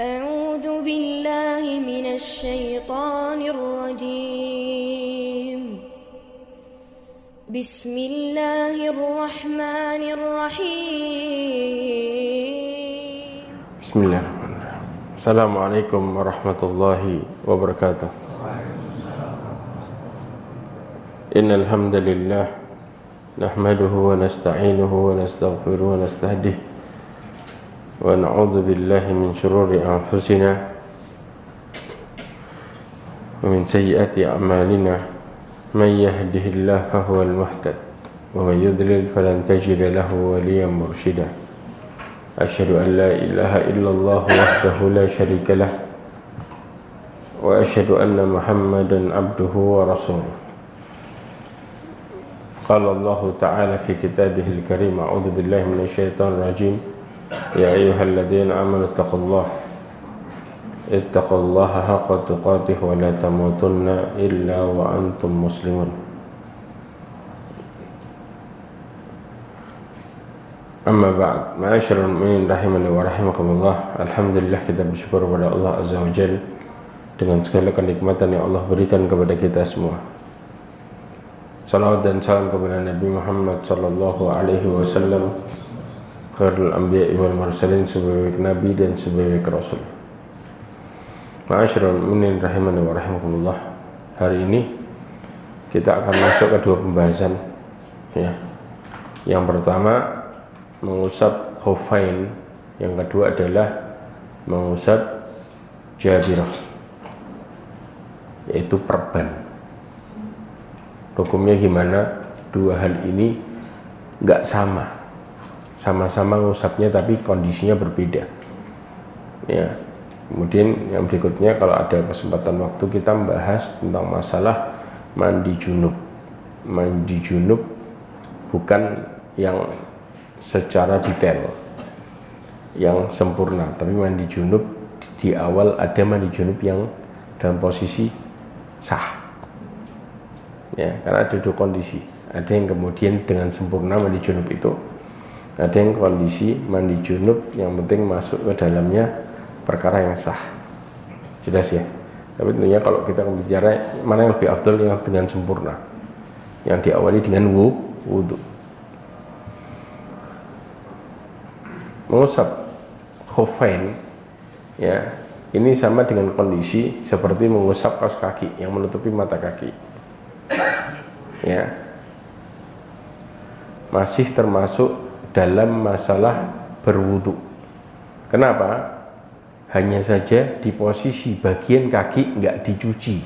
أعوذ بالله من الشيطان الرجيم بسم الله الرحمن الرحيم بسم الله الرحمن الرحيم. السلام عليكم ورحمة الله وبركاته. إن الحمد لله نحمده ونستعينه ونستغفره ونستهديه ونعوذ بالله من شرور أنفسنا ومن سيئات أعمالنا من يهده الله فهو المهتد ومن يضلل فلن تجد له وليا مرشدا. أشهد أن لا إله إلا الله وحده لا شريك له وأشهد أن محمدا عبده ورسوله. قال الله تعالى في كتابه الكريم: أعوذ بالله من الشيطان الرجيم. يا أيها الذين آمنوا اتقوا الله حق تقاته ولا تموتن إلا وأنتم مسلمون. Amma ba'd, ma'asyiral mu'minin rahimani wa rahimakumullah. Alhamdulillah, kita bersyukur kepada Allah Azza wa Jalla dengan segala kenikmatan yang Allah berikan kepada kita semua. Salawat dan salam kepada Nabi Muhammad sallallahu alaihi wasallam, khairul anbiya'i wal mursalin, sebaik nabi dan sebaik rasul. Ma'asyiral mu'minin rahimani wa rahimakumullah. Hari ini kita akan masuk ke dua pembahasan ya. Yang pertama mengusap khuffain, yang kedua adalah mengusap jabirah, yaitu perban. Hukumnya gimana? Dua hal ini nggak sama-sama ngusapnya, tapi kondisinya berbeda ya. Kemudian yang berikutnya, kalau ada kesempatan waktu, kita membahas tentang masalah mandi junub. Mandi junub bukan yang secara detail yang sempurna, tapi mandi junub di awal ada mandi junub yang dalam posisi sah ya, karena ada dua kondisi. Ada yang kemudian dengan sempurna mandi junub itu, ada yang kondisi mandi junub yang penting masuk ke dalamnya perkara yang sah. Jelas ya. Tapi tentunya kalau kita bicara mana yang lebih afdal, yang dengan sempurna, yang diawali dengan wudu. Mengusap khuffain ya, ini sama dengan kondisi seperti mengusap kaos kaki yang menutupi mata kaki ya, masih termasuk dalam masalah berwudu. Kenapa? Hanya saja di posisi bagian kaki nggak dicuci,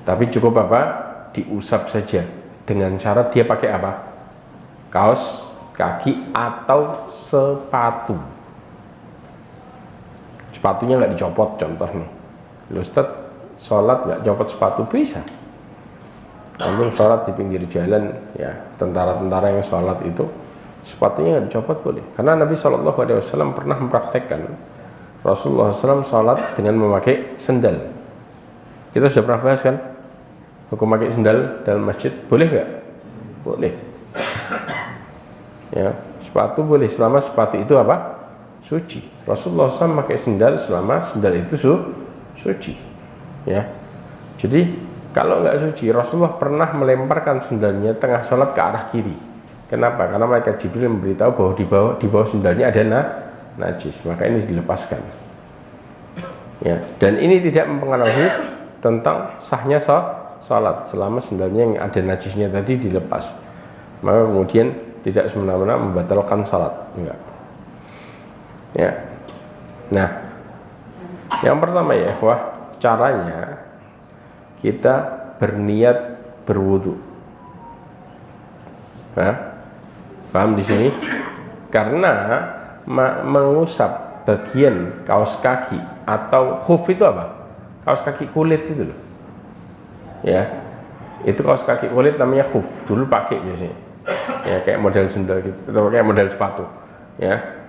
tapi cukup apa? Diusap saja, dengan syarat dia pakai apa? Kaos kaki atau sepatu. Sepatunya nggak dicopot, contoh nih, Ustaz sholat nggak copot sepatu, bisa. Namun sholat di pinggir jalan ya, tentara-tentara yang sholat itu sepatunya nggak dicopot boleh, karena Nabi SAW pernah mempraktekkan. Rasulullah SAW sholat dengan memakai sendal. Kita sudah pernah bahas kan, hukum memakai sendal dalam masjid, boleh nggak? Boleh ya. Sepatu boleh selama sepatu itu apa? Suci. Rasulullah SAW pakai sendal selama sendal itu suci ya. Jadi kalau nggak suci, Rasulullah pernah melemparkan sendalnya tengah sholat ke arah kiri. Kenapa? Karena malaikat Jibril memberitahu bahwa di bawah sendalnya ada najis, maka ini dilepaskan ya. Dan ini tidak mempengaruhi tentang sahnya sholat selama sendalnya yang ada najisnya tadi dilepas, maka kemudian tidak semena-mena membatalkan salat, enggak. Ya. Nah, yang pertama ya, caranya kita berniat berwudu. Nah, paham di sini? Karena mengusap bagian kaos kaki atau khuf itu apa? Kaos kaki kulit itu loh. Ya. Itu kaos kaki kulit namanya khuf. Dulu pakai biasanya. Ya, kayak model sendal gitu, atau kayak model sepatu ya.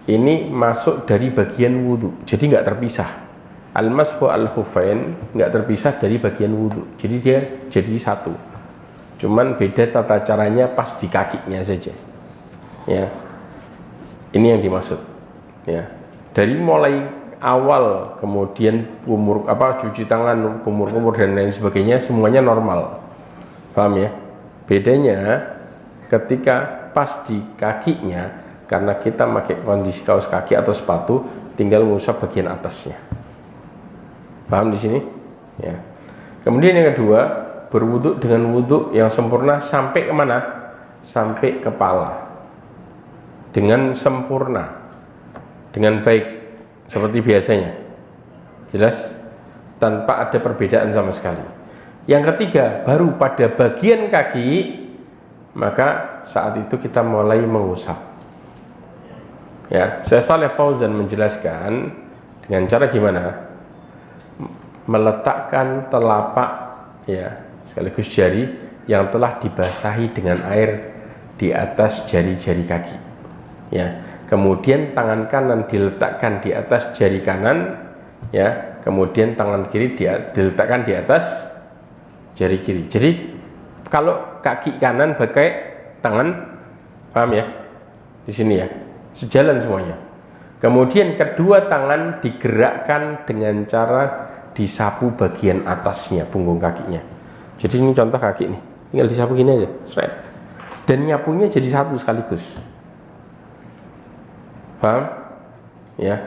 Ini masuk dari bagian wudu, jadi nggak terpisah. Al-mashu al-khuffain nggak terpisah dari bagian wudu, jadi dia jadi satu, cuman beda tata caranya pas di kakinya saja ya. Ini yang dimaksud ya. Dari mulai awal, kemudian cuci tangan, kumur-kumur dan lain sebagainya semuanya normal. Paham ya? Bedanya ketika pas di kakinya, karena kita pakai kondisi kaos kaki atau sepatu, tinggal mengusap bagian atasnya. Paham di sini? Ya. Kemudian yang kedua, berwudu dengan wudu yang sempurna sampai kemana? Sampai kepala. Dengan sempurna, dengan baik, seperti biasanya. Jelas? Tanpa ada perbedaan sama sekali. Yang ketiga, baru pada bagian kaki, maka saat itu kita mulai mengusap. Ya, Syekh Shalih Fauzan menjelaskan dengan cara gimana? Meletakkan telapak, ya, sekaligus jari yang telah dibasahi dengan air di atas jari-jari kaki. Ya, kemudian tangan kanan diletakkan di atas jari kanan, ya, kemudian tangan kiri diletakkan di atas jari kiri. Jadi kalau kaki kanan pakai tangan, paham ya? Di sini ya, sejalan semuanya. Kemudian kedua tangan digerakkan dengan cara disapu bagian atasnya, punggung kakinya. Jadi ini contoh kaki nih, tinggal disapu gini aja, straight. Dan nyapunya jadi satu sekaligus. Paham? Ya.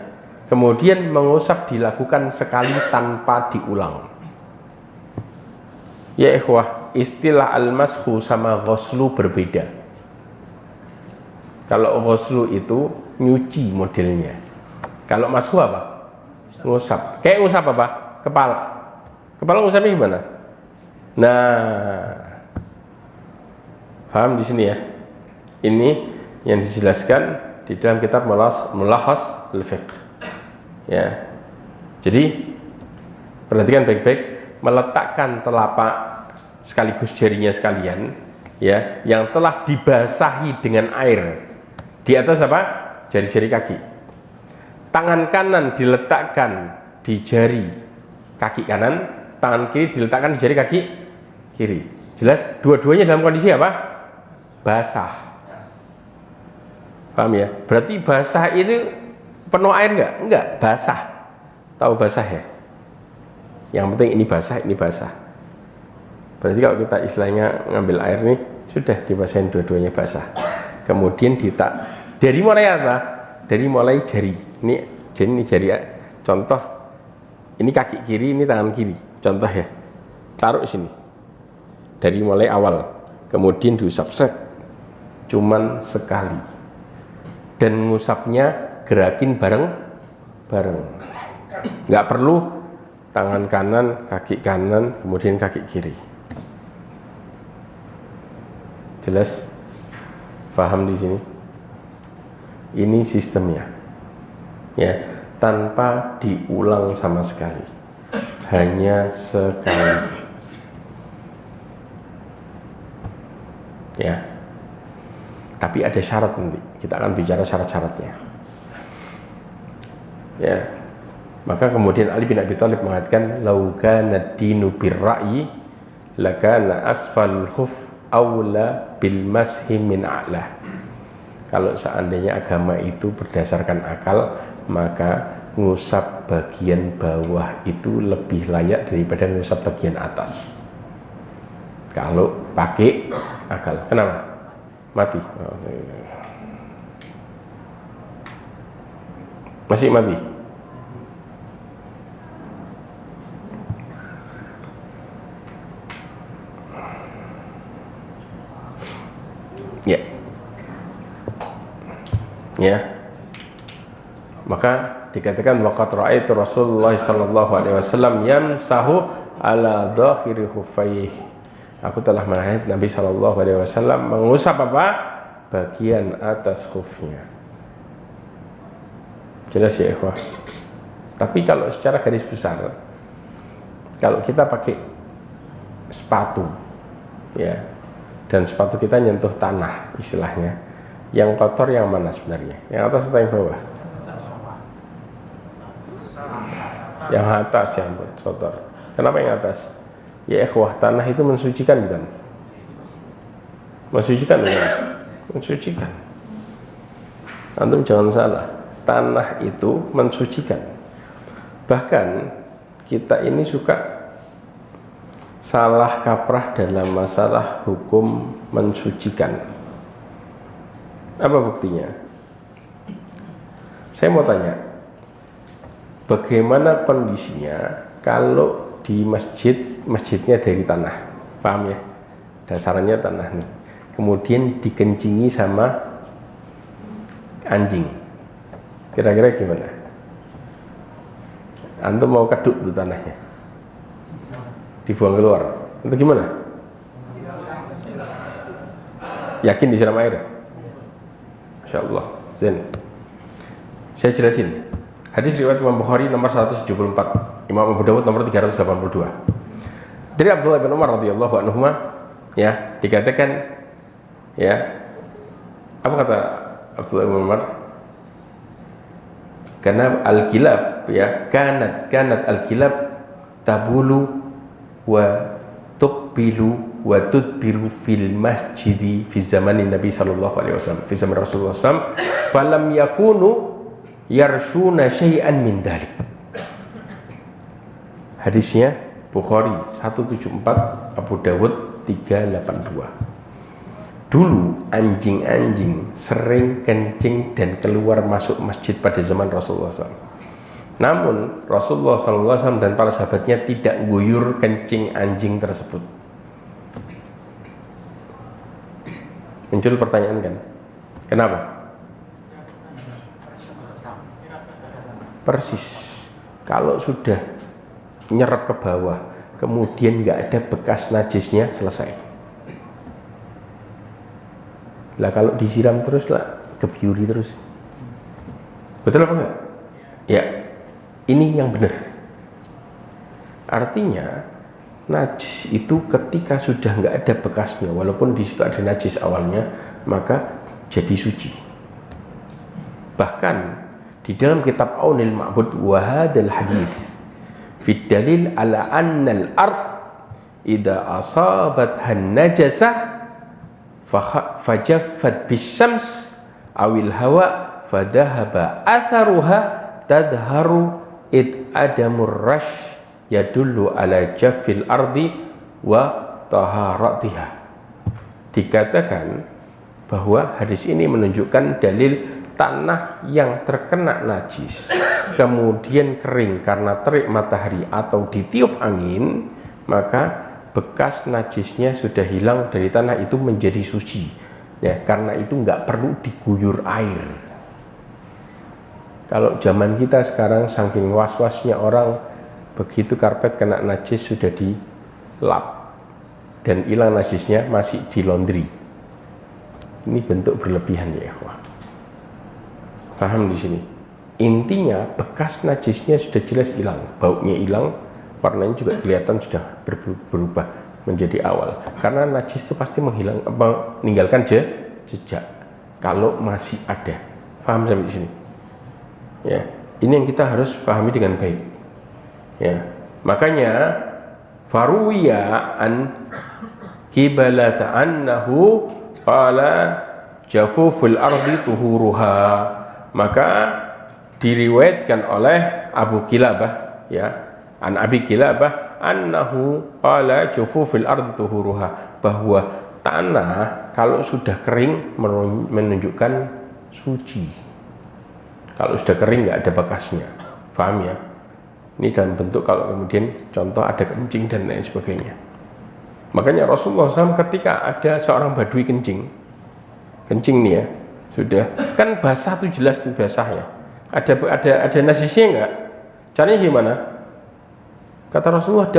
Kemudian mengusap dilakukan sekali tanpa diulang. Ya ikhwah, istilah al-mashu sama ghuslu berbeda. Kalau ghuslu itu nyuci modelnya. Kalau mashu apa? Ngusap. Kayak ngusap apa? Kepala. Kepala ngusapnya gimana? Nah, paham di sini ya? Ini yang dijelaskan di dalam kitab Mulahas al-Fiqh. Ya. Jadi perhatikan baik-baik, meletakkan telapak sekaligus jarinya sekalian, ya, yang telah dibasahi dengan air di atas apa? Jari-jari kaki. Tangan kanan diletakkan di jari kaki kanan, tangan kiri diletakkan di jari kaki kiri. Jelas? Dua-duanya dalam kondisi apa? Basah. Paham ya? Berarti basah ini penuh air enggak? Enggak, basah. Tahu basah ya? Yang penting ini basah, ini basah. Berarti kalau kita istilahnya ngambil air nih, sudah dibasahin dua-duanya basah. Kemudian dari mulai apa? Dari mulai jari. Ini jari, contoh. Ini kaki kiri, ini tangan kiri. Contoh ya. Taruh sini. Dari mulai awal. Kemudian diusap set. Cuman sekali. Dan ngusapnya gerakin bareng-bareng. Nggak perlu tangan kanan, kaki kanan, kemudian kaki kiri. Jelas? Paham di sini? Ini sistemnya. Ya, tanpa diulang sama sekali. Hanya sekali. Ya. Tapi ada syarat nanti. Kita akan bicara syarat-syaratnya. Ya. Maka kemudian Ali bin Abi Thalib mengatakan, "Lau kana dinu birra'yi lakana asfal khuf aula bil mashi min a'la." Kalau seandainya agama itu berdasarkan akal, maka ngusap bagian bawah itu lebih layak daripada ngusap bagian atas. Kalau pakai akal. Kenapa? Mati. Masih mati. Ya. Ya. Maka dikatakan waqad ra'aitu Rasulullah sallallahu alaihi wasallam yamsahu ala dhakhiri khuffaihi. Aku telah melihat Nabi sallallahu alaihi wasallam mengusap apa? Bagian atas khufnya. Jelas ya ikhwah. Tapi kalau secara garis besar, kalau kita pakai sepatu, ya, dan sepatu kita nyentuh tanah istilahnya, yang kotor yang mana sebenarnya? Yang atas atau yang bawah? Yang atas yang kotor. Kenapa yang atas? Ya ikhwah, tanah itu mensucikan bukan? Mensucikan bukan? Mensucikan. Antum jangan salah, tanah itu mensucikan. Bahkan kita ini suka salah kaprah dalam masalah hukum mensucikan. Apa buktinya? Saya mau tanya, bagaimana kondisinya kalau di masjidnya dari tanah, paham ya? Dasarnya tanah nih, kemudian dikencingi sama anjing, kira-kira gimana? Antum mau keduk tuh tanahnya, dibuang keluar, itu gimana? Yakin disiram air? Masya Allah. Zen. Saya jelasin. Hadis riwayat Imam Bukhari nomor 174, Imam Abu Dawud nomor 382. Dari Abdullah bin Umar radhiyallahu anhu, ya, dikatakan, ya, apa kata Abdullah bin Umar? Karena al-kilab, ya, kanat al-kilab tabulu wa tuqbilu wa tudbiru fil masjidi fi zamanin Nabi sallallahu alaihi wasallam, fi zaman Rasulullah sallallahu falam yakunu yarshuna syai'an min dalik. Hadisnya Bukhari 174, Abu Dawud 382. Dulu anjing-anjing sering kencing dan keluar masuk masjid pada zaman Rasulullah SAW. Namun Rasulullah SAW dan para sahabatnya tidak guyur kencing anjing tersebut. Muncul pertanyaan kan, kenapa? Persis, kalau sudah nyerap ke bawah kemudian nggak ada bekas najisnya, selesai. Lah kalau disiram terus lah, kebiuri terus. Betul apa enggak? Ya, ini yang benar. Artinya najis itu ketika sudah nggak ada bekasnya, walaupun di situ ada najis awalnya, maka jadi suci. Bahkan di dalam kitab Aunil Ma'bud wa hadzal hadis fi dalil ala anna al-ard idza asabat najasah fajaffat bisyams awil hawa fadhahaba atharuha tadharu id adamur rash yadullu ala jaffil ardi wa taharatiha. Dikatakan bahwa hadis ini menunjukkan dalil tanah yang terkena najis kemudian kering karena terik matahari atau ditiup angin, maka bekas najisnya sudah hilang dari tanah itu menjadi suci, ya, karena itu nggak perlu diguyur air. Kalau zaman kita sekarang saking was-wasnya orang, begitu karpet kena najis sudah dilap dan hilang najisnya masih di laundry. Ini bentuk berlebihan ya ikhwah. Paham di sini? Intinya bekas najisnya sudah jelas hilang, baunya hilang, warnanya juga kelihatan sudah berubah menjadi awal. Karena najis itu pasti meninggalkan jejak kalau masih ada. Paham sampai di sini? Ya, ini yang kita harus pahami dengan baik. Ya, makanya faruwiya an kibalata annahu qala jafuful ardi tuhuruha. Maka diriwayatkan oleh Abu Kilabah, ya, an Abi Kilabah annahu qala jufufil ardi tuhuruha, bahwa tanah kalau sudah kering menunjukkan suci. Kalau sudah kering nggak ada bekasnya. Paham ya? Ini dalam bentuk kalau kemudian contoh ada kencing dan lain sebagainya. Makanya Rasulullah SAW ketika ada seorang badui kencing nih ya, sudah kan basah tuh, jelas tuh basah ya. Ada najisnya enggak? Caranya gimana? Kata Rasulullah,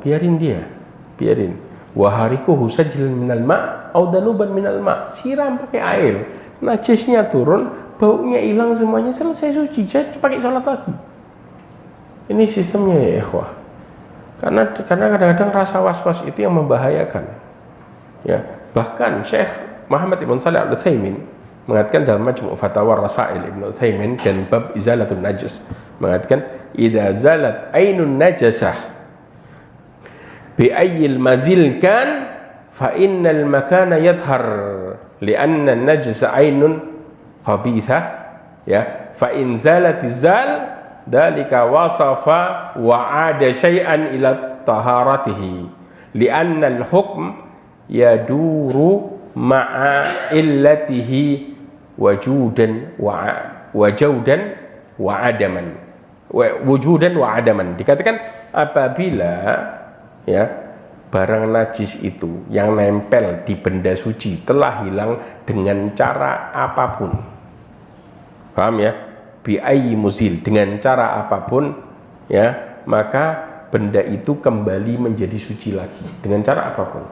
biarin dia, biarin. Waharikuhu sajlan minal ma' au danuban minal ma'. Siram pakai air, najisnya turun, baunya hilang semuanya, selesai suci. Jadi pakai sholat lagi. Ini sistemnya ya ikhwah. Karena kadang-kadang rasa was-was itu yang membahayakan. Ya, bahkan Syekh Muhammad Ibn Shalih Al-Utsaimin mengatakan dalam Majmu' Fatawa Rasail Ibn Utsaimin dan bab Izalatun Najis, mengatakan idza zalat ainun najasah bi ayyil mazil kan fa innal makana yadhhar li'anna an-najasa ainun khabithah, ya, fa in zalatiz zal dzalika wasafa wa ada syai'an ila taharatihi li'anna al-hukm yaduru ma'a illatihi wujudan wa adaman. Wujudan wa adaman. Dikatakan apabila ya barang najis itu yang nempel di benda suci telah hilang dengan cara apapun. Paham ya? Bi ayyi muzil, dengan cara apapun ya, maka benda itu kembali menjadi suci lagi dengan cara apapun.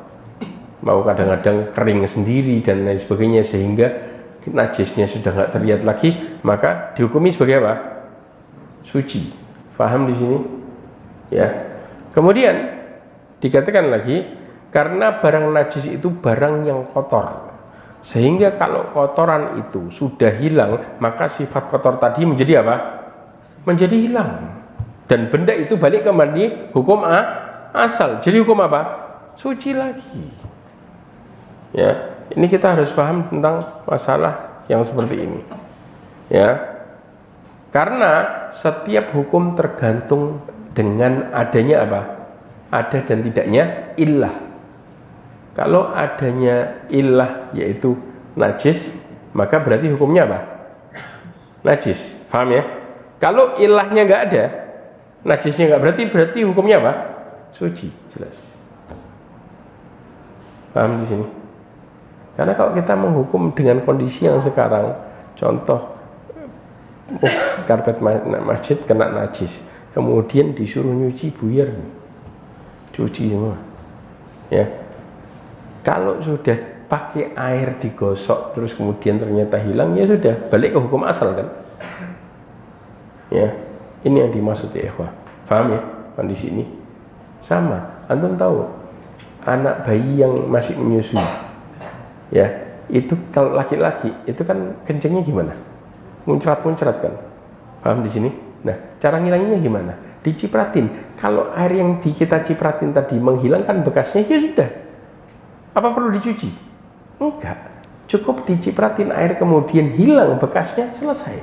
Mau kadang-kadang kering sendiri dan lain sebagainya sehingga najisnya sudah nggak terlihat lagi, maka dihukumi sebagai apa? Suci. Paham di sini? Ya. Kemudian dikatakan lagi karena barang najis itu barang yang kotor, sehingga kalau kotoran itu sudah hilang, maka sifat kotor tadi menjadi apa? Menjadi hilang. Dan benda itu balik kembali hukum asal. Jadi hukum apa? Suci lagi. Ya, ini kita harus paham tentang masalah yang seperti ini. Ya. Karena setiap hukum tergantung dengan adanya apa? Ada dan tidaknya illah. Kalau adanya illah yaitu najis, maka berarti hukumnya apa? Najis. Paham ya? Kalau ilahnya nggak ada, najisnya nggak berarti hukumnya apa? Suci, jelas. Paham di sini? Karena kalau kita menghukum dengan kondisi yang sekarang, contoh karpet masjid kena najis, kemudian disuruh nyuci buyar, cuci semua. Ya, kalau sudah pakai air digosok terus kemudian ternyata hilang, ya sudah balik ke hukum asal kan? Ya, ini yang dimaksud ya ikhwah. Paham ya kondisi ini? Sama, antum tahu anak bayi yang masih menyusui, ya itu kalau laki-laki itu kan kencingnya gimana? Muncrat-muncrat kan? Paham di sini? Nah, cara ngilanginnya gimana? Dicipratin. Kalau air yang kita cipratin tadi menghilangkan bekasnya, ya sudah. Apa perlu dicuci? Enggak. Cukup dicipratin air kemudian hilang bekasnya, selesai.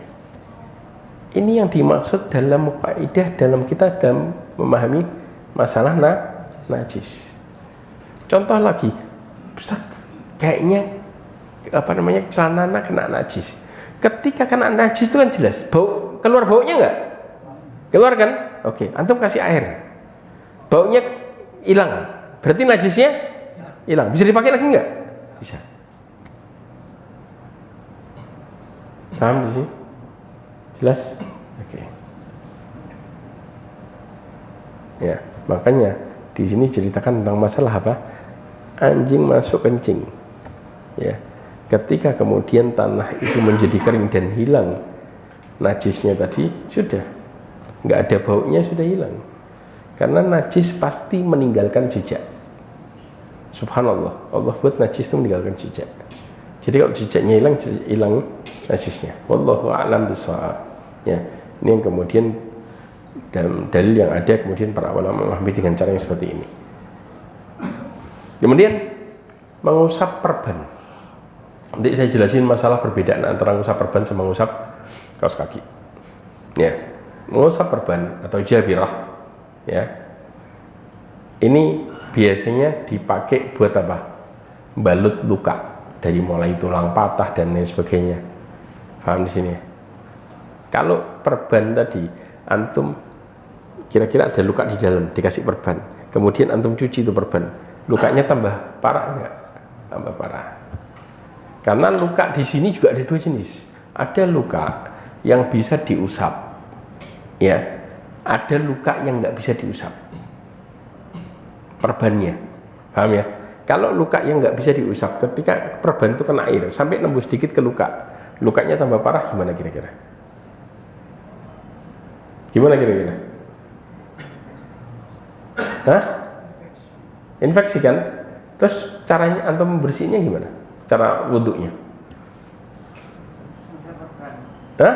Ini yang dimaksud dalam kaidah dalam kita dalam memahami masalah najis. Contoh lagi, Ustaz, kayaknya celana anak kena najis. Ketika kena najis itu kan jelas, keluar baunya enggak? Keluar kan? Oke, antum kasih air, baunya hilang, berarti najisnya hilang. Bisa dipakai lagi enggak? Bisa. Paham di sini? Jelas? Oke. Ya, makanya di sini ceritakan tentang masalah apa? Anjing masuk kencing. Ya. Ketika kemudian tanah itu menjadi kering dan hilang najisnya tadi, sudah nggak ada baunya, sudah hilang. Karena najis pasti meninggalkan jejak. Subhanallah, Allah buat najis itu meninggalkan jejak. Jadi kalau jejaknya hilang, hilang najisnya. Wallahu a'lam bishawab. Ya, ini yang kemudian dan dalil yang ada kemudian para ulama memahami dengan cara yang seperti ini. Kemudian mengusap perban. Nanti saya jelasin masalah perbedaan antara mengusap perban sama mengusap kaos kaki. Ya, mengusap perban atau jabirah, ya, ini biasanya dipakai buat apa? Balut luka dari mulai tulang patah dan lain sebagainya. Paham di sini? Kalau perban tadi, antum kira-kira ada luka di dalam, dikasih perban, kemudian antum cuci itu perban, lukanya tambah parah enggak? Tambah parah. Karena luka di sini juga ada dua jenis. Ada luka yang bisa diusap, ya. Ada luka yang nggak bisa diusap. Perbannya, paham ya? Kalau luka yang nggak bisa diusap, ketika perban itu kena air sampai nembus sedikit ke luka, lukanya tambah parah, gimana kira-kira? Gimana kira-kira? Hah? Infeksi kan? Terus caranya antum membersihnya gimana? Cara wudhunya? Hah?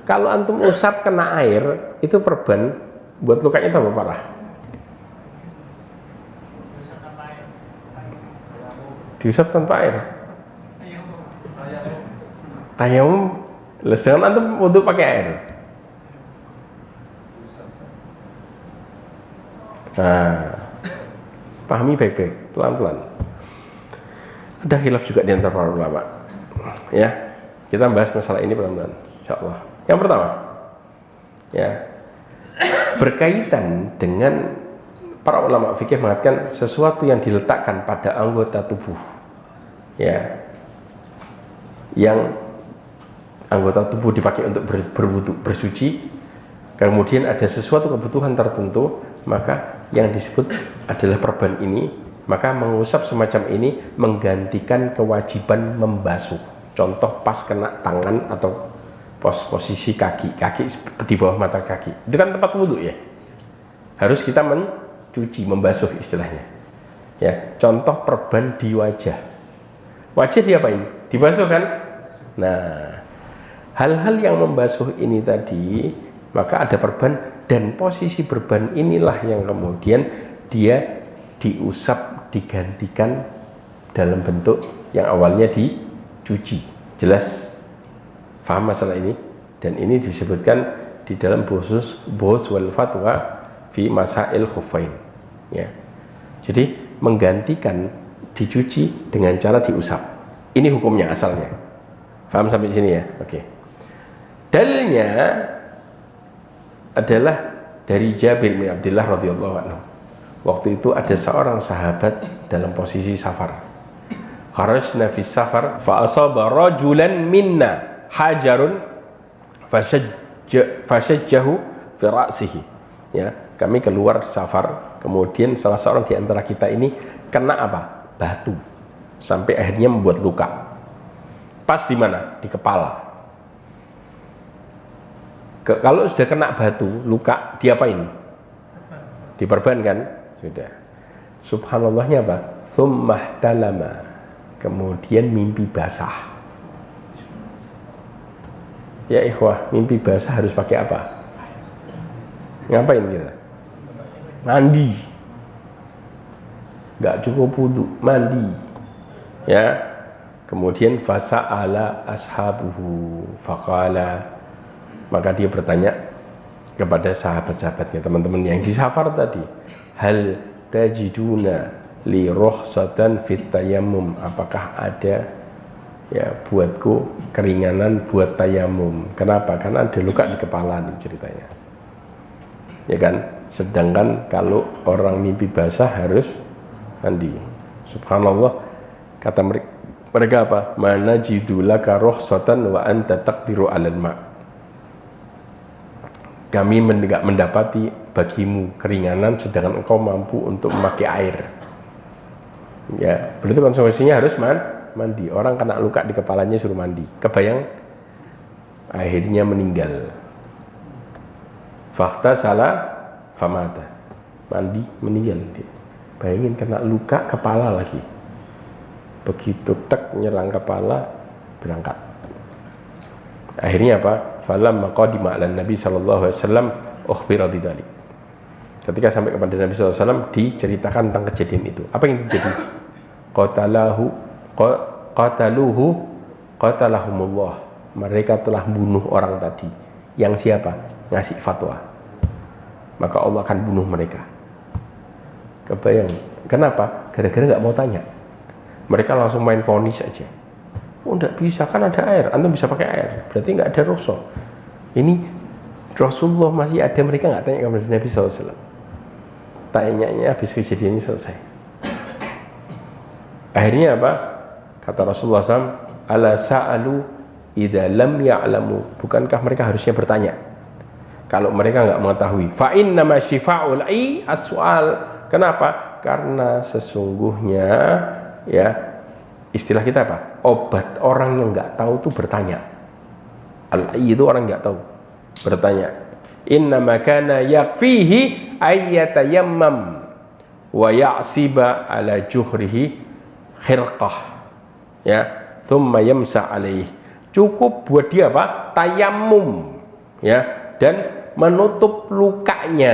Kalau antum usap kena air, itu perban buat lukanya tambah parah. Diusap tanpa air. Tayamum Jangan antum wudu pakai air. Nah, pahami baik-baik, pelan-pelan. Ada khilaf juga di antara para ulama. Ya, kita bahas masalah ini pelan-pelan, insyaallah. Yang pertama, ya, berkaitan dengan para ulama fikih mengatakan sesuatu yang diletakkan pada anggota tubuh, ya, yang anggota tubuh dipakai untuk berwudu, bersuci, kemudian ada sesuatu kebutuhan tertentu, maka yang disebut adalah perban ini, maka mengusap semacam ini menggantikan kewajiban membasuh. Contoh pas kena tangan atau posisi kaki di bawah mata kaki, itu kan tempat wudu ya, harus kita mencuci, membasuh istilahnya ya. Contoh perban di wajah diapain? Dibasuh kan. Nah, hal-hal yang membasuh ini tadi, maka ada perban, dan posisi perban inilah yang kemudian dia diusap, digantikan dalam bentuk yang awalnya dicuci. Jelas? Faham masalah ini? Dan ini disebutkan di dalam Buhus wal Fatwa fi Masail Khuffain, ya. Jadi menggantikan dicuci dengan cara diusap. Ini hukumnya asalnya. Faham sampai sini ya? Oke. Dalilnya adalah dari Jabir bin Abdullah radhiyallahu anhu. Waktu itu ada seorang sahabat dalam posisi safar. Kharajna fi safar fa asaba rajulan minna hajarun fashajjahu fi ra'sihi. Ya, kami keluar safar, kemudian salah seorang di antara kita ini kena apa? Batu. Sampai akhirnya membuat luka. Pas di mana? Di kepala. Kalau sudah kena batu, luka, diapain? Diperban kan? Sudah. Subhanallahnya apa? Thummah talama. Kemudian mimpi basah. Ya ikhwah, mimpi basah harus pakai apa? Ngapain kita? Mandi. Gak cukup wudu, mandi. Ya. Kemudian fasa'ala ashabuhu faqala, maka dia bertanya kepada sahabat-sahabatnya, teman-teman yang di safar tadi, hal tajiduna li rukhsatan fit tayammum, apakah ada ya buatku keringanan buat tayamum? Kenapa? Karena ada luka di kepala nih ceritanya, ya kan. Sedangkan kalau orang mimpi basah harus mandi. Subhanallah, kata mereka apa? Mana jidulaka rukhsatan wa anta taqdiru 'alal ma'. Kami tidak mendapati bagimu keringanan sedangkan engkau mampu untuk memakai air. Ya, berarti konsekuensinya harus mandi. Orang kena luka di kepalanya suruh mandi. Kebayang? Akhirnya meninggal. Fakta salah famata. Mandi meninggal dia. Bayangin kena luka kepala lagi. Begitu tek nyerang kepala, berangkat. Akhirnya apa? Falamma qadima 'ala Nabi sallallahu alaihi wasallam ukhbira bidzalik. Ketika sampai kepada Nabi sallallahu alaihi wasallam diceritakan tentang kejadian itu. Apa yang terjadi? Qatalahumullah. Mereka telah bunuh orang tadi. Yang siapa? Ngasih fatwa. Maka Allah akan bunuh mereka. Kebayang? Kenapa? Gara-gara nggak mau tanya. Mereka langsung main vonis aja. Oh, enggak bisa, kan ada air. Antum bisa pakai air. Berarti enggak ada rukhsah. Ini Rasulullah masih ada, mereka enggak tanya kepada Nabi SAW. Tanyanya habis kejadian ini selesai. Akhirnya apa? Kata Rasulullah SAW, ala sa'alu idza lam ya'lamu. Bukankah mereka harusnya bertanya? Kalau mereka enggak mengetahui. Fa innama syifa'ul as-su'al. Kenapa? Karena sesungguhnya ya, istilah kita apa? Obat orang yang nggak tahu tuh bertanya. Al-ai itu orang nggak tahu, bertanya. Innama kana yakfihi ayyatayammam wa ya'siba ala juhrihi khirqah, ya, thumma yamsa alaih. Cukup buat dia apa? Tayammum, ya, dan menutup lukanya,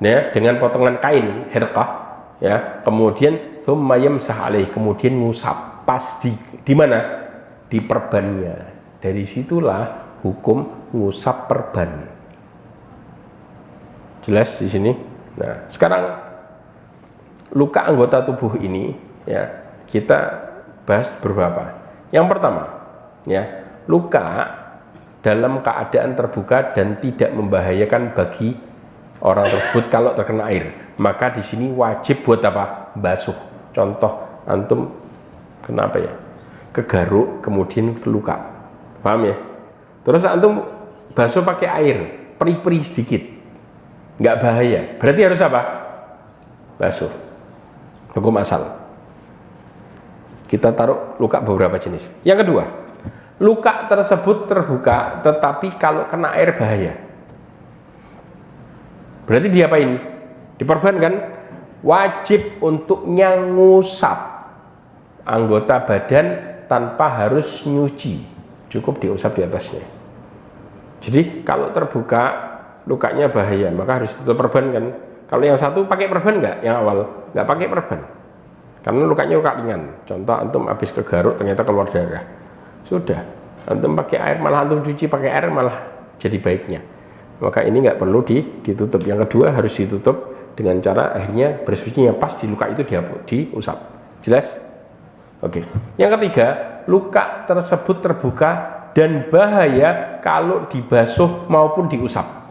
ya, dengan potongan kain khirqah, ya. Kemudian thumma yamsah alaih, kemudian ngusap pas di mana? Di perbannya. Dari situlah hukum ngusap perban. Jelas di sini. Nah, sekarang luka anggota tubuh ini ya kita bahas beberapa. Yang pertama, ya, luka dalam keadaan terbuka dan tidak membahayakan bagi orang tersebut kalau terkena air. Maka di sini wajib buat apa? Basuh. Contoh, antum kenapa ya? Kegaruk kemudian keluka. Paham ya? Terus antum basuh pakai air, perih-perih sedikit. Nggak bahaya. Berarti harus apa? Basuh. Hukum asal. Kita taruh luka beberapa jenis. Yang kedua, luka tersebut terbuka tetapi kalau kena air bahaya. Berarti diapain? Diperban kan? Wajib untuk ngusap anggota badan tanpa harus nyuci. Cukup diusap di atasnya. Jadi kalau terbuka lukanya bahaya, maka harus ditutup perban kan. Kalau yang satu pakai perban nggak? Yang awal nggak pakai perban, karena lukanya luka ringan. Contoh antum habis kegaruk ternyata keluar darah, sudah antum pakai air, malah antum cuci pakai air malah jadi baiknya. Maka ini nggak perlu ditutup. Yang kedua harus ditutup dengan cara akhirnya bersucinya pas di luka itu diusap. Jelas? Oke. Yang ketiga, luka tersebut terbuka dan bahaya kalau dibasuh maupun diusap.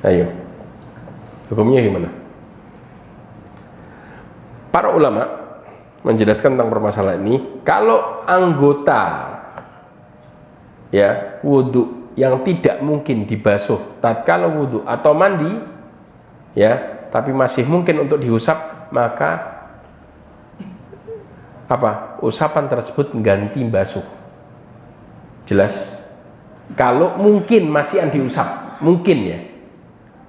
Ayo, hukumnya gimana? Para ulama menjelaskan tentang permasalahan ini. Kalau anggota ya wudhu yang tidak mungkin dibasuh tatkala wudhu atau mandi, ya, tapi masih mungkin untuk diusap, maka apa? Usapan tersebut ganti basuh. Jelas? Kalau mungkin masih diusap, mungkin ya.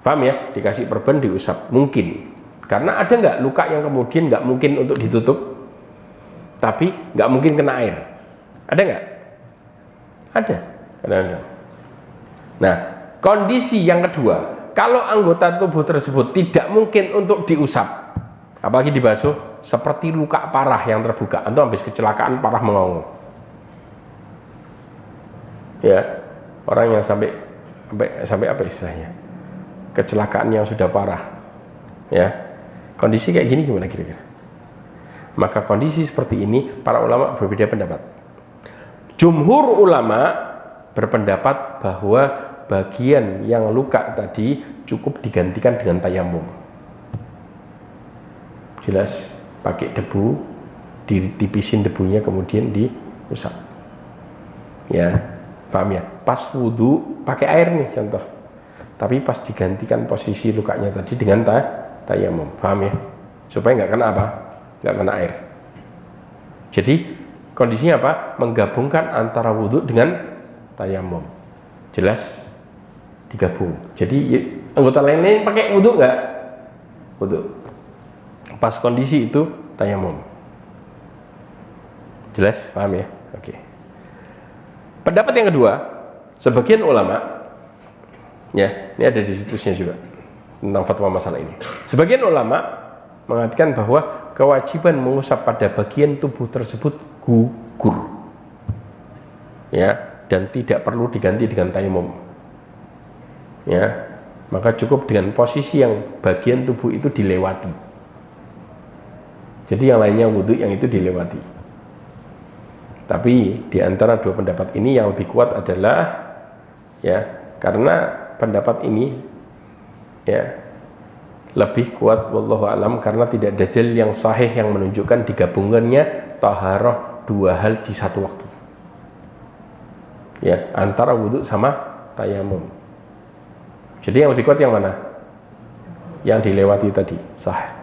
Paham ya? Dikasih perban diusap, mungkin. Karena ada nggak luka yang kemudian nggak mungkin untuk ditutup, tapi nggak mungkin kena air? Ada nggak? Ada. Kadang-kadang. Nah, kondisi yang kedua, kalau anggota tubuh tersebut tidak mungkin untuk diusap, apalagi dibasuh, seperti luka parah yang terbuka, atau habis kecelakaan parah mengongong. Ya, orang yang sampai apa istilahnya? Kecelakaan yang sudah parah, ya, kondisi kayak gini gimana kira-kira? Maka kondisi seperti ini para ulama berbeda pendapat. Jumhur ulama berpendapat bahwa bagian yang luka tadi cukup digantikan dengan tayamum. Jelas? Pakai debu, ditipisin debunya kemudian diusap. Ya, paham ya? Pas wudhu pakai air nih contoh. Tapi pas digantikan posisi lukanya tadi dengan tayamum, paham ya? Supaya nggak kena apa? Nggak kena air. Jadi kondisinya apa? Menggabungkan antara wudhu dengan tayamum. Jelas? Digabung. Jadi anggota lain pakai wudhu nggak? Wudhu. Pas kondisi itu tayamum. Jelas? Paham ya? Oke. Pendapat yang kedua, sebagian ulama, ya, ini ada di situsnya juga tentang fatwa masalah ini. Sebagian ulama mengatakan bahwa kewajiban mengusap pada bagian tubuh tersebut gugur, ya, dan tidak perlu diganti dengan tayamum. Ya, maka cukup dengan posisi yang bagian tubuh itu dilewati. Jadi yang lainnya wudhu, yang itu dilewati. Tapi di antara dua pendapat ini yang lebih kuat adalah, ya, karena pendapat ini ya lebih kuat wallahu alam karena tidak ada dalil yang sahih yang menunjukkan digabungannya taharah dua hal di satu waktu, ya, antara wudhu sama tayamum. Jadi yang lebih kuat yang mana? Yang dilewati tadi, sahih.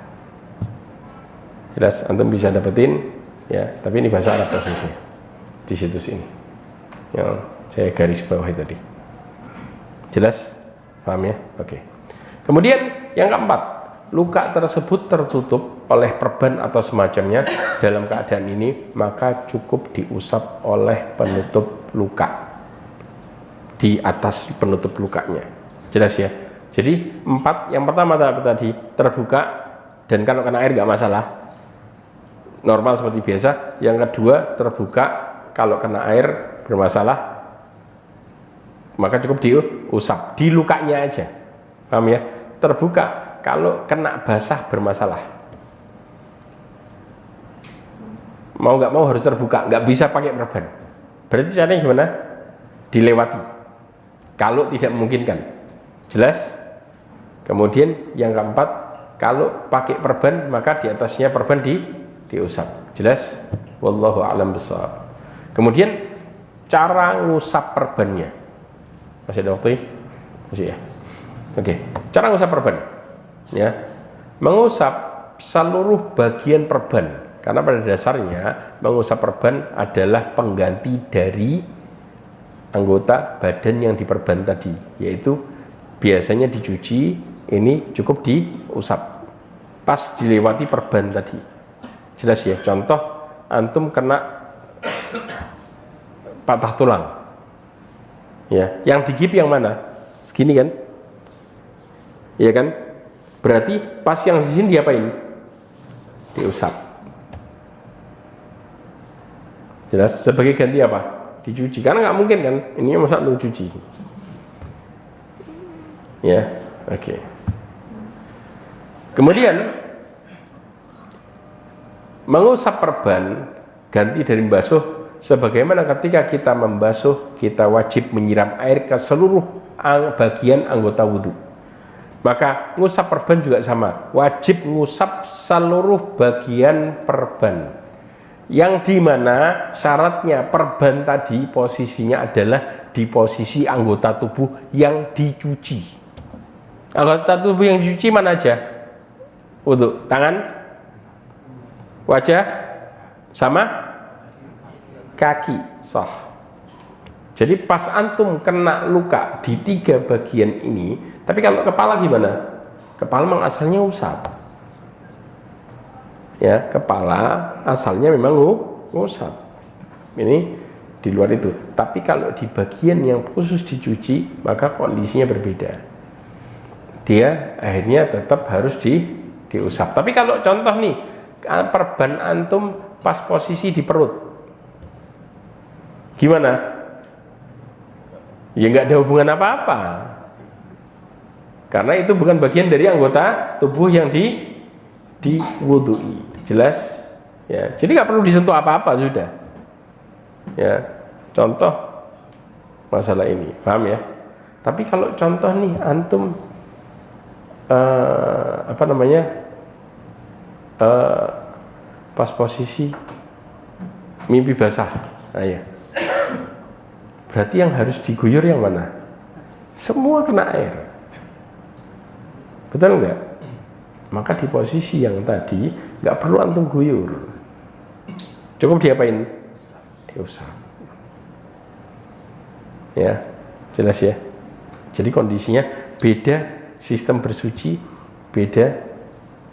Jelas, antum bisa dapetin ya, tapi ini bahasa Arab posisinya di situs ini yang saya garis bawahi tadi. Jelas? Paham ya? Oke. Kemudian yang keempat, luka tersebut tertutup oleh perban atau semacamnya. Dalam keadaan ini maka cukup diusap oleh penutup luka di atas penutup lukanya. Jelas ya? Jadi empat, yang pertama tadi terbuka dan kalau kena air nggak masalah. normal seperti biasa. Yang kedua, terbuka, kalau kena air bermasalah maka cukup diusap di lukanya aja, paham ya? Terbuka, kalau kena basah bermasalah, mau nggak mau harus terbuka, nggak bisa pakai perban. Berarti caranya gimana? Dilewati kalau tidak memungkinkan, jelas. Kemudian yang keempat, kalau pakai perban maka di atasnya perban diusap, jelas. Wallahu a'lam bishawab. Kemudian cara ngusap perbannya, masih ada waktu? Masih ya? Oke, cara ngusap perban ya, mengusap seluruh bagian perban, karena pada dasarnya mengusap perban adalah pengganti dari anggota badan yang diperban tadi, yaitu biasanya dicuci, ini cukup diusap pas dilewati perban tadi, jelas ya. Contoh, antum kena patah tulang ya, yang digigit yang mana? Segini kan, iya kan? Berarti pas yang di sini diapain? Diusap, jelas. Sebagai ganti apa? Dicuci, karena nggak mungkin kan, ini masa lu cuci ya. Oke. Kemudian mengusap perban ganti dari membasuh, sebagaimana ketika kita membasuh kita wajib menyiram air ke seluruh bagian anggota wudhu, maka ngusap perban juga sama, wajib ngusap seluruh bagian perban, yang dimana syaratnya perban tadi posisinya adalah di posisi anggota tubuh yang dicuci. Anggota tubuh yang dicuci mana aja? Wudhu, tangan, wajah, sama kaki, sah. Jadi pas antum kena luka di 3 bagian ini, tapi kalau kepala gimana? Kepala memang asalnya usap ya, kepala asalnya memang ngusap, ini di luar itu. Tapi kalau di bagian yang khusus dicuci maka kondisinya berbeda, dia akhirnya tetap harus diusap. Tapi kalau contoh nih, perban antum pas posisi di perut, gimana? Ya nggak ada hubungan apa-apa, karena itu bukan bagian dari anggota tubuh yang diwudui, jelas ya. Jadi nggak perlu disentuh apa-apa sudah ya. Contoh masalah ini, paham ya? Tapi kalau contoh nih antum pas posisi mimpi basah, nah ya, berarti yang harus diguyur yang mana? Semua kena air, betul nggak? Maka di posisi yang tadi nggak perlu antum guyur, cukup diapain? Diusap ya, jelas ya. Jadi kondisinya beda, sistem bersuci beda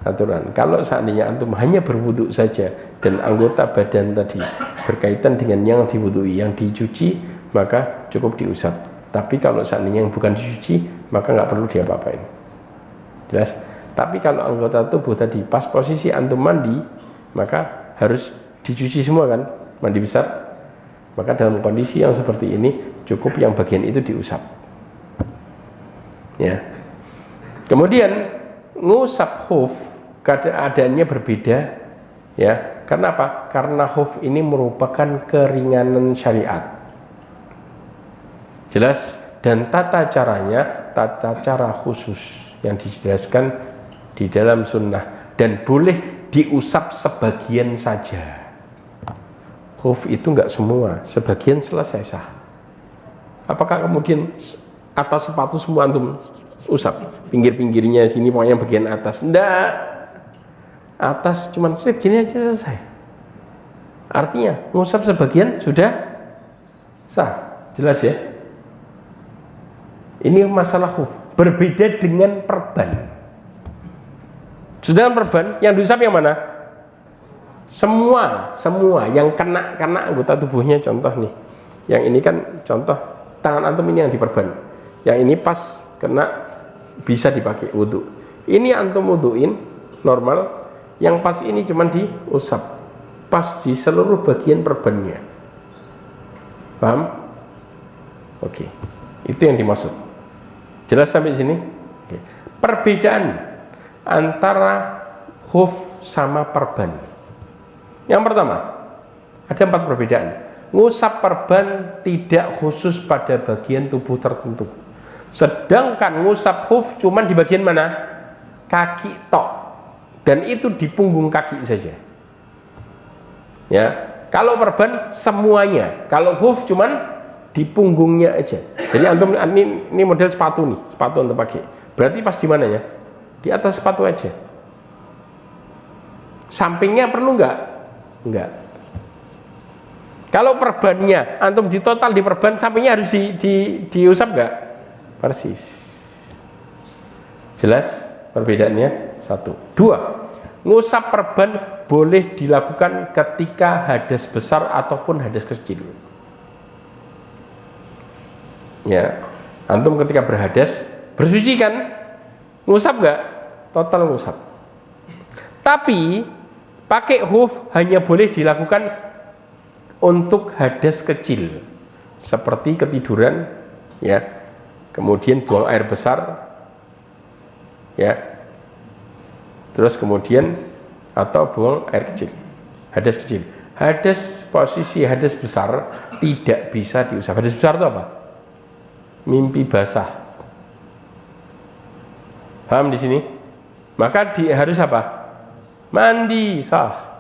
aturan. Kalau seandainya antum hanya berwudu saja dan anggota badan tadi berkaitan dengan yang diwudui, yang dicuci, maka cukup diusap. Tapi kalau seandainya yang bukan dicuci, maka nggak perlu diapa-apain, jelas. Tapi kalau anggota tubuh tadi pas posisi antum mandi, maka harus dicuci semua kan, mandi besar. Maka dalam kondisi yang seperti ini cukup yang bagian itu diusap ya. Kemudian ngusap khuf keadaannya berbeda ya. Karena apa? Karena khuf ini merupakan keringanan syariat, jelas. Dan tata caranya tata cara khusus yang dijelaskan di dalam sunnah, dan boleh diusap sebagian saja. Khuf itu enggak semua, sebagian selesai sah. Apakah kemudian atas sepatu semua antum usap, pinggir-pinggirnya sini pokoknya bagian atas? Enggak, atas cuman sedikit gini aja selesai. Artinya ngusap sebagian sudah sah, jelas ya. Ini masalah khuf, berbeda dengan perban. Sedangkan perban yang diusap yang mana? Semua yang kena anggota tubuhnya. Contoh nih, yang ini kan contoh tangan antum ini yang diperban, yang ini pas kena bisa dipakai wudhu. Ini antum wudhuin normal, yang pas ini cuman diusap, pas di seluruh bagian perbannya. Paham? Oke. Itu yang dimaksud. Jelas sampai sini? Oke. Perbedaan antara khuf sama perban. Yang pertama, ada 4 perbedaan. Ngusap perban tidak khusus pada bagian tubuh tertentu. Sedangkan ngusap khuf cuman di bagian mana? Kaki tok. Dan itu di punggung kaki saja. Ya, kalau perban semuanya. Kalau khuf cuman di punggungnya aja. Jadi antum ini model sepatu nih, sepatu untuk pakai. Berarti pas di mana ya? Di atas sepatu aja. Sampingnya perlu nggak? Enggak. Kalau perbannya, antum di total di perban, sampingnya harus diusap nggak? Persis. Jelas perbedaannya? 1. 2. Ngusap perban boleh dilakukan ketika hadas besar ataupun hadas kecil. Ya, antum ketika berhadas, bersuci kan? Ngusap nggak? Total ngusap. Tapi pakai khuf hanya boleh dilakukan untuk hadas kecil, seperti ketiduran, ya, kemudian buang air besar, ya, terus kemudian atau buang air kecil, hadas kecil. Hadas, posisi hadas besar tidak bisa diusap. Hadas besar itu apa? Mimpi basah. Paham di sini? Maka harus apa? Mandi sah.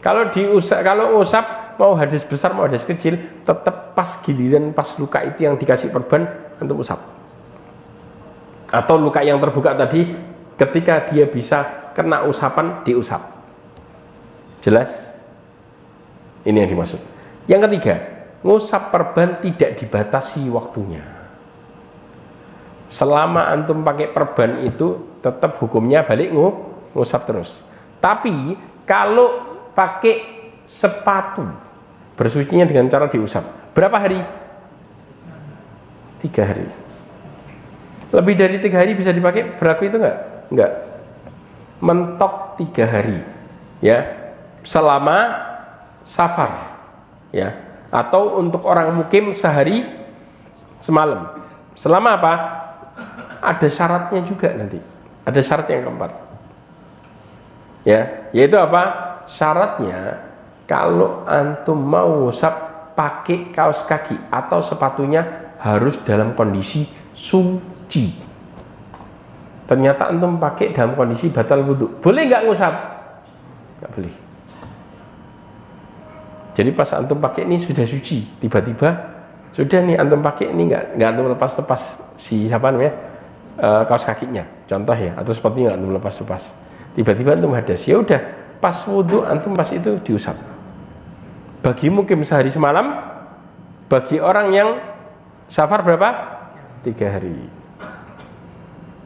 Kalau usap mau hadas besar mau hadas kecil, tetap pas giliran pas luka itu yang dikasih perban untuk usap. Atau luka yang terbuka tadi, ketika dia bisa kena usapan, diusap. Jelas? Ini yang dimaksud. Yang ketiga, ngusap perban tidak dibatasi waktunya. Selama antum pakai perban itu tetap hukumnya balik ngusap terus. Tapi kalau pakai sepatu, bersucinya dengan cara diusap. Berapa hari? 3 hari. Lebih dari 3 hari bisa dipakai, berlaku itu enggak? Enggak. Mentok 3 hari. Ya. Selama safar. Ya. Atau untuk orang mukim sehari semalam. Selama apa? Ada syaratnya juga nanti. Ada syarat yang keempat. Ya, yaitu apa? Syaratnya kalau antum mau usap pakai kaos kaki atau sepatunya harus dalam kondisi suci. Ternyata antum pakai dalam kondisi batal wudhu. Boleh nggak ngusap? Nggak boleh. Jadi pas antum pakai ini sudah suci, tiba-tiba sudah nih antum pakai ini nggak antum lepas si siapa namanya kaos kakinya, contoh ya, atau sepatunya nggak antum lepas. Tiba-tiba antum hadas, ya udah pas wudhu antum pas itu diusap. Bagi mukim sehari semalam, bagi orang yang safar berapa? 3 hari.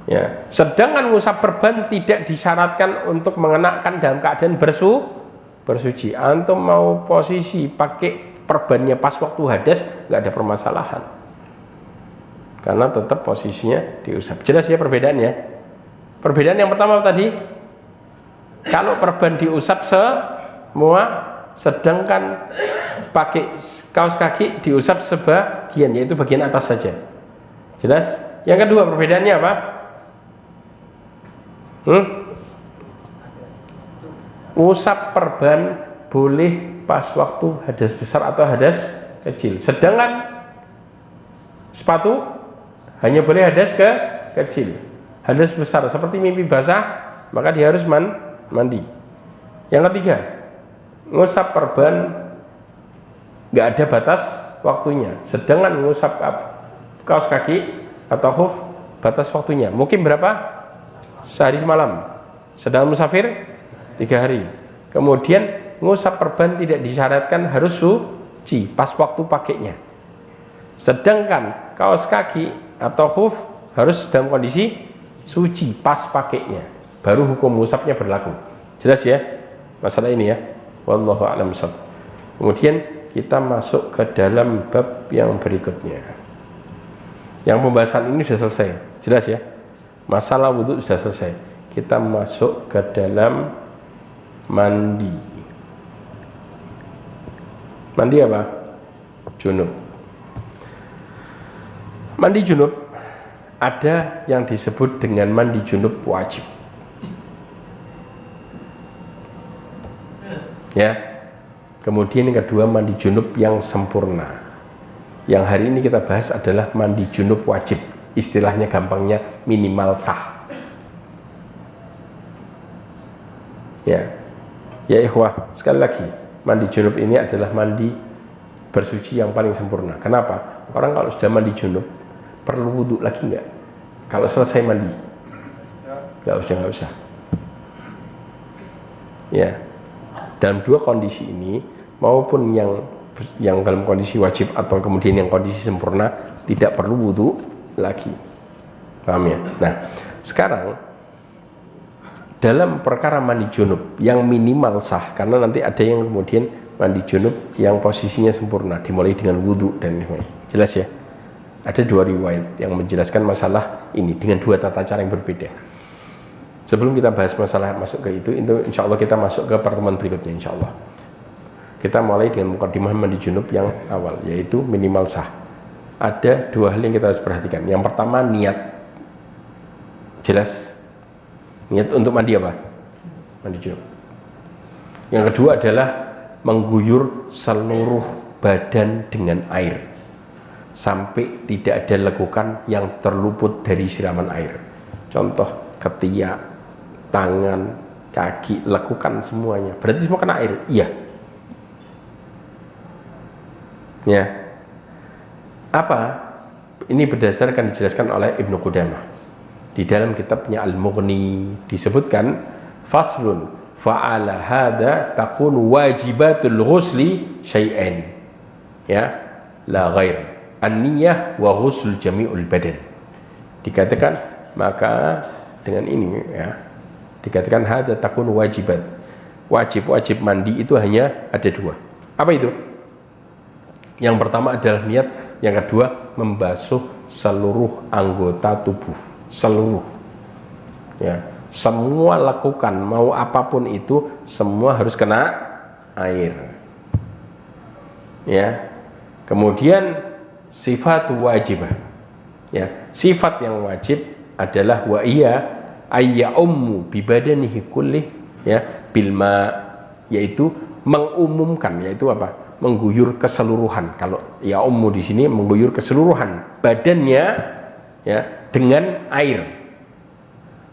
Ya, sedangkan ngusap perban tidak disyaratkan untuk mengenakan dalam keadaan bersuci. Antum mau posisi pakai perbannya pas waktu hadas nggak ada permasalahan, karena tetap posisinya diusap. Jelas ya perbedaannya? Perbedaan yang pertama tadi, kalau perban diusap semua, sedangkan pakai kaos kaki diusap sebagian, yaitu bagian atas saja. Jelas? Yang kedua perbedaannya apa? Ngusap perban boleh pas waktu hadas besar atau hadas kecil. Sedangkan sepatu hanya boleh hadas kecil. Hadas besar seperti mimpi basah, maka dia harus mandi. Yang ketiga, ngusap perban nggak ada batas waktunya. Sedangkan ngusap kaos kaki atau khuf batas waktunya. Mungkin berapa? Sehari semalam. Sedang musafir 3 hari. Kemudian ngusap perban tidak disyaratkan harus suci pas waktu pakainya. Sedangkan kaos kaki atau khuf harus dalam kondisi suci pas pakainya. Baru hukum ngusapnya berlaku. Jelas ya masalah ini ya. Wallahu a'lam bishawab. Kemudian kita masuk ke dalam bab yang berikutnya. Yang pembahasan ini sudah selesai. Jelas ya. Masalah wudhu sudah selesai. Kita masuk ke dalam mandi. Mandi apa? Junub. Mandi junub ada yang disebut dengan mandi junub wajib. Ya. Kemudian yang kedua mandi junub yang sempurna. Yang hari ini kita bahas adalah mandi junub wajib. Istilahnya gampangnya minimal sah. Ya. Ya ikhwah, sekali lagi, mandi junub ini adalah mandi bersuci yang paling sempurna. Kenapa? Orang kalau sudah mandi junub perlu wudhu lagi enggak? Kalau selesai mandi? Enggak usah. Ya. Dalam dua kondisi ini, maupun yang dalam kondisi wajib atau kemudian yang kondisi sempurna, tidak perlu wudhu lagi. Paham ya? Nah, sekarang dalam perkara mandi junub yang minimal sah, karena nanti ada yang kemudian mandi junub yang posisinya sempurna, dimulai dengan wudhu dan lain-lain. Jelas ya? Ada dua riwayat yang menjelaskan masalah ini dengan dua tata cara yang berbeda. Sebelum kita bahas masalah masuk ke itu insya Allah kita masuk ke pertemuan berikutnya insya Allah. Kita mulai dengan mukadimah mandi junub yang awal, yaitu minimal sah. Ada dua hal yang kita harus perhatikan. Yang pertama, niat. Jelas? Niat untuk mandi apa? Mandi junub. Yang kedua adalah mengguyur seluruh badan dengan air sampai tidak ada lekukan yang terluput dari siraman air. Contoh, ketiak, tangan, kaki, lekukan semuanya. Berarti semua kena air? Iya. Ya. Apa? Ini berdasarkan dijelaskan oleh Ibnu Qudamah. Di dalam kitabnya Al-Mughni disebutkan faslun fa'ala hadha takun wajibatul ghusli syai'ain. Ya, la ghair. An-niyah wa ghusl jami'ul badan. Dikatakan maka dengan ini ya, dikatakan hadza takun wajibat. Wajib mandi itu hanya ada dua. Apa itu? Yang pertama adalah niat, yang kedua membasuh seluruh anggota tubuh, seluruh. Ya, semua lakukan mau apapun itu semua harus kena air. Ya. Kemudian sifat wajibah. Ya, sifat yang wajib adalah wa iya ayya ummu bi badanihi kullih ya bil ma, yaitu mengumumkan, yaitu apa? Mengguyur keseluruhan. Kalau ya ummu di sini mengguyur keseluruhan badannya ya dengan air.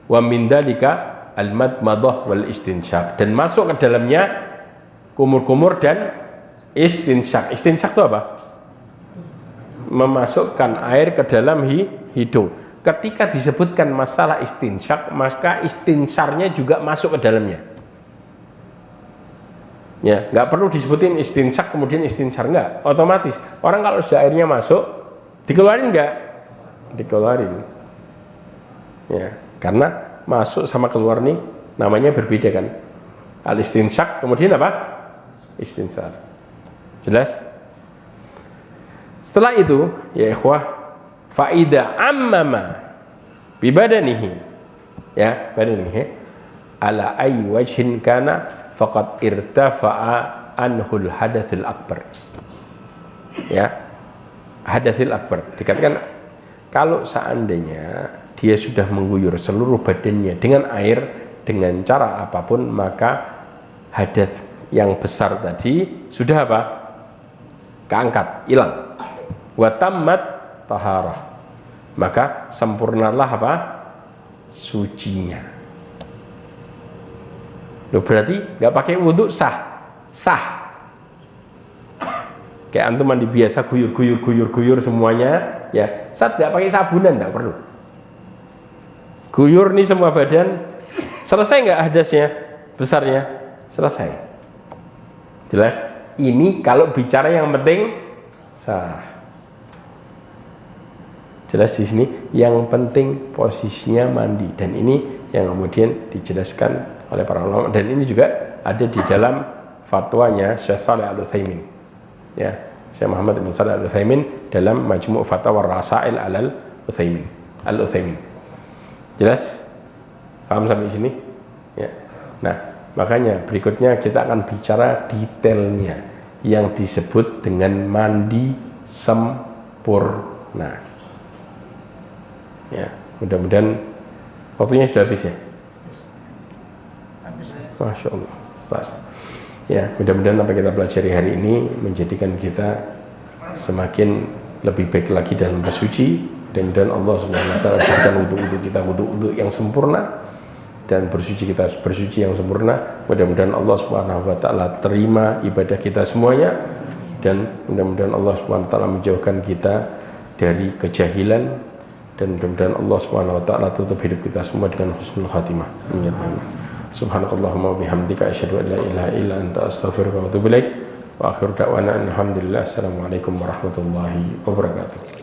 Wa min dzalika al madmadah wal istinsyaq, dan masuk ke dalamnya kumur-kumur dan istinsyaq. Istinsyaq itu apa? Memasukkan air ke dalam hidung. Ketika disebutkan masalah istinsyaq, maka istinsarnya juga masuk ke dalamnya. Ya, nggak perlu disebutin istinsyaq kemudian istinsar, nggak. Otomatis orang kalau sudah airnya masuk, dikeluarin nggak? Dikeluarin. Ya, karena masuk sama keluar nih namanya berbeda kan. Al istinsyaq kemudian apa? Istinsar. Jelas? Setelah itu, ya ikhwah, faida ammama bi badanihi, ya badanihi ala ay wajhin kana faqad irtafa'a anhul hadatsul akbar. Ya, hadatsul akbar dikatakan kalau seandainya dia sudah mengguyur seluruh badannya dengan air dengan cara apapun, maka hadas yang besar tadi sudah apa? Keangkat, hilang. Wa tammat taharah, maka sempurnalah apa? Sucinya. Loh, berarti nggak pakai wudhu sah? Sah. Kayak antum mandi biasa guyur semuanya ya, sah, nggak pakai sabunan, nggak perlu. Guyur nih semua badan, selesai nggak hadasnya besarnya? Selesai. Jelas? Ini kalau bicara yang penting sah. Jelas di sini yang penting posisinya mandi, dan ini yang kemudian dijelaskan oleh para ulama, dan ini juga ada di dalam fatwanya Syekh Shalih Al-Utsaimin. Ya, Syekh Muhammad bin Shalih Al-Utsaimin dalam Majmu' Fatawa Rasail Al-Utsaimin. Jelas? Paham sampai sini? Ya. Nah, makanya berikutnya kita akan bicara detailnya, yang disebut dengan mandi sempurna. Ya, mudah-mudahan waktunya sudah habis ya. Masya Allah. Pas. Ya, mudah-mudahan apa kita pelajari hari ini menjadikan kita semakin lebih baik lagi dalam bersuci, dan Allah Subhanahu wa taala jadikan wudu kita wudu yang sempurna, dan bersuci kita bersuci yang sempurna. Mudah-mudahan Allah Subhanahu wa taala terima ibadah kita semuanya, dan mudah-mudahan Allah Subhanahu wa taala menjauhkan kita dari kejahilan, dan mudah-mudahan Allah Subhanahu wa taala tutup hidup kita semua dengan husnul khatimah. Amin. Subhanakallahumma wa bihamdika asyhadu an la ilaha illa anta astaghfiruka wa atubu ilaik. Wa akhiru da'wana alhamdulillah. Assalamualaikum warahmatullahi wabarakatuh.